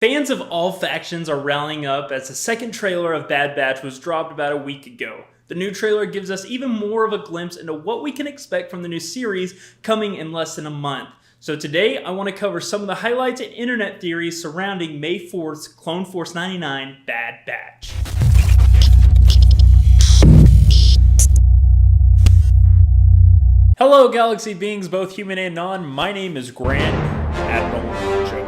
Fans of all factions are rallying up as the second trailer of Bad Batch was dropped about a week ago. The new trailer gives us even more of a glimpse into what we can expect from the new series coming in less than a month. So today, I want to cover some of the highlights and internet theories surrounding May 4th's Clone Force 99 Bad Batch. Hello Galaxy beings, both human and non, my name is Grand Admiral Joey.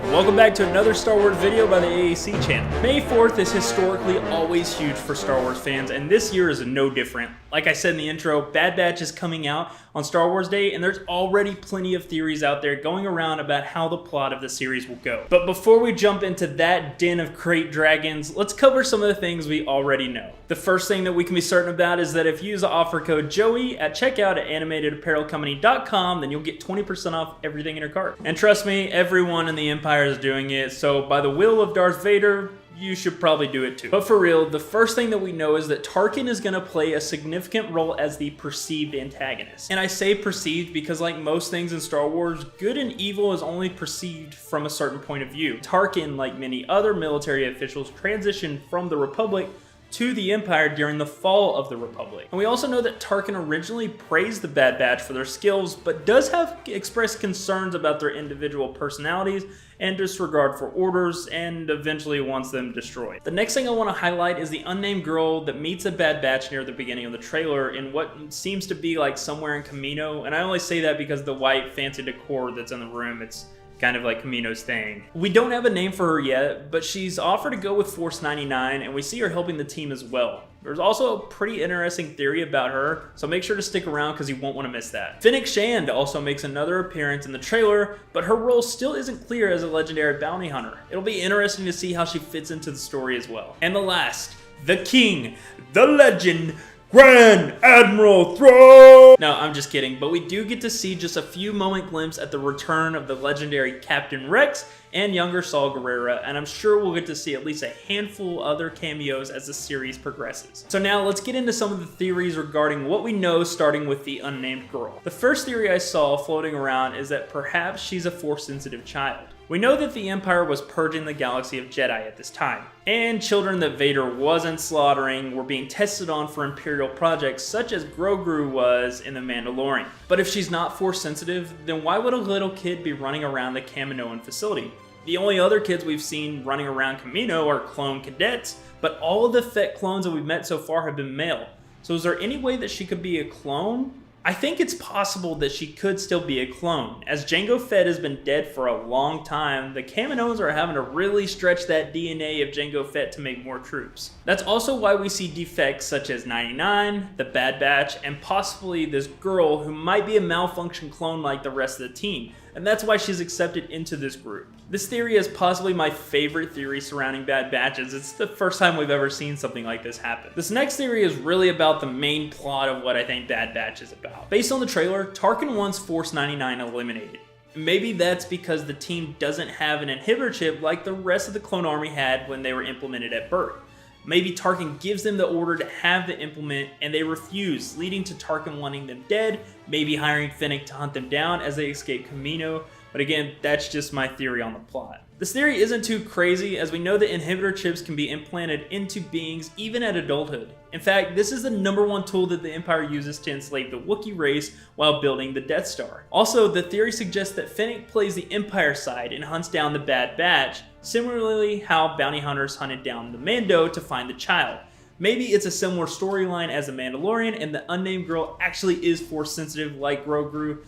Welcome back to another Star Wars video by the AAC channel. May 4th is historically always huge for Star Wars fans, and this year is no different. Like I said in the intro, Bad Batch is coming out on Star Wars Day, and there's already plenty of theories out there going around about how the plot of the series will go. But before we jump into that den of crate dragons, let's cover some of the things we already know. The first thing that we can be certain about is that if you use the offer code Joey at checkout at animatedapparelcompany.com, then you'll get 20% off everything in your cart. And trust me, everyone in the Empire is doing it, so by the will of Darth Vader, you should probably do it too. But for real, the first thing that we know is that Tarkin is going to play a significant role as the perceived antagonist. And I say perceived because like most things in Star Wars, good and evil is only perceived from a certain point of view. Tarkin, like many other military officials, transitioned from the Republic to the Empire during the fall of the Republic. And we also know that Tarkin originally praised the Bad Batch for their skills, but does have expressed concerns about their individual personalities and disregard for orders, and eventually wants them destroyed. The next thing I want to highlight is the unnamed girl that meets a Bad Batch near the beginning of the trailer in what seems to be like somewhere in Kamino, and I only say that because the white fancy decor that's in the room, it's kind of like Kamino's thing. We don't have a name for her yet, but she's offered to go with Force 99, and we see her helping the team as well. There's also a pretty interesting theory about her, so make sure to stick around because you won't want to miss that. Finnic Shand also makes another appearance in the trailer, but her role still isn't clear as a legendary bounty hunter. It'll be interesting to see how she fits into the story as well. And the last, the king, the legend, Grand Admiral Throne! No, I'm just kidding, but we do get to see just a few moment glimpse at the return of the legendary Captain Rex and younger Saw Gerrera, and I'm sure we'll get to see at least a handful of other cameos as the series progresses. So now let's get into some of the theories regarding what we know, starting with the unnamed girl. The first theory I saw floating around is that perhaps she's a Force-sensitive child. We know that the Empire was purging the galaxy of Jedi at this time, and children that Vader wasn't slaughtering were being tested on for Imperial projects such as Grogu was in The Mandalorian. But if she's not Force sensitive, then why would a little kid be running around the Kaminoan facility? The only other kids we've seen running around Kamino are clone cadets, but all of the Fett clones that we've met so far have been male. So is there any way that she could be a clone? I think it's possible that she could still be a clone. As Jango Fett has been dead for a long time, the Kaminoans are having to really stretch that DNA of Jango Fett to make more troops. That's also why we see defects such as 99, the Bad Batch, and possibly this girl who might be a malfunction clone like the rest of the team. And that's why she's accepted into this group. This theory is possibly my favorite theory surrounding Bad Batches. It's the first time we've ever seen something like this happen. This next theory is really about the main plot of what I think Bad Batch is about. Based on the trailer, Tarkin wants Force 99 eliminated. Maybe that's because the team doesn't have an inhibitor chip like the rest of the clone army had when they were implemented at birth. Maybe Tarkin gives them the order to have the implement and they refuse, leading to Tarkin wanting them dead, maybe hiring Finnic to hunt them down as they escape Kamino. But again, that's just my theory on the plot. This theory isn't too crazy, as we know that inhibitor chips can be implanted into beings even at adulthood. In fact, this is the #1 tool that the Empire uses to enslave the Wookiee race while building the Death Star. Also, the theory suggests that Finnic plays the Empire side and hunts down the Bad Batch, similarly how bounty hunters hunted down the Mando to find the child. Maybe it's a similar storyline as the Mandalorian and the unnamed girl actually is Force sensitive like Grogu,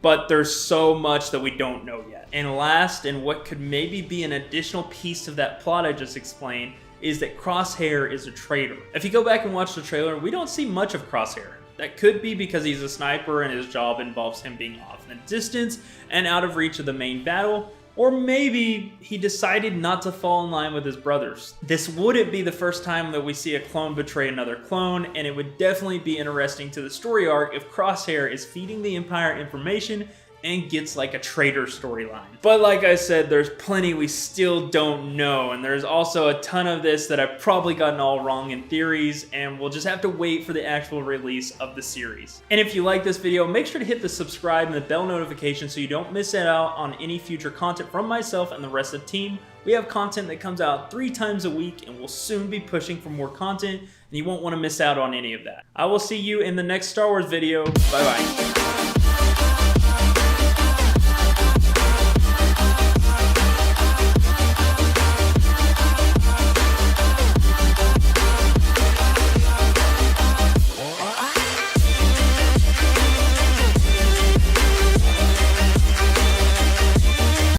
but there's so much that we don't know yet. And last, and what could maybe be an additional piece of that plot I just explained, is that Crosshair is a traitor. If you go back and watch the trailer, we don't see much of Crosshair. That could be because he's a sniper and his job involves him being off in the distance and out of reach of the main battle, or maybe he decided not to fall in line with his brothers. This wouldn't be the first time that we see a clone betray another clone, and it would definitely be interesting to the story arc if Crosshair is feeding the Empire information and gets like a traitor storyline. But like I said, there's plenty we still don't know, and there's also a ton of this that I've probably gotten all wrong in theories, and we'll just have to wait for the actual release of the series. And if you like this video, make sure to hit the subscribe and the bell notification so you don't miss out on any future content from myself and the rest of the team. We have content that comes out 3 times a week, and we'll soon be pushing for more content, and you won't want to miss out on any of that. I will see you in the next Star Wars video. Bye-bye.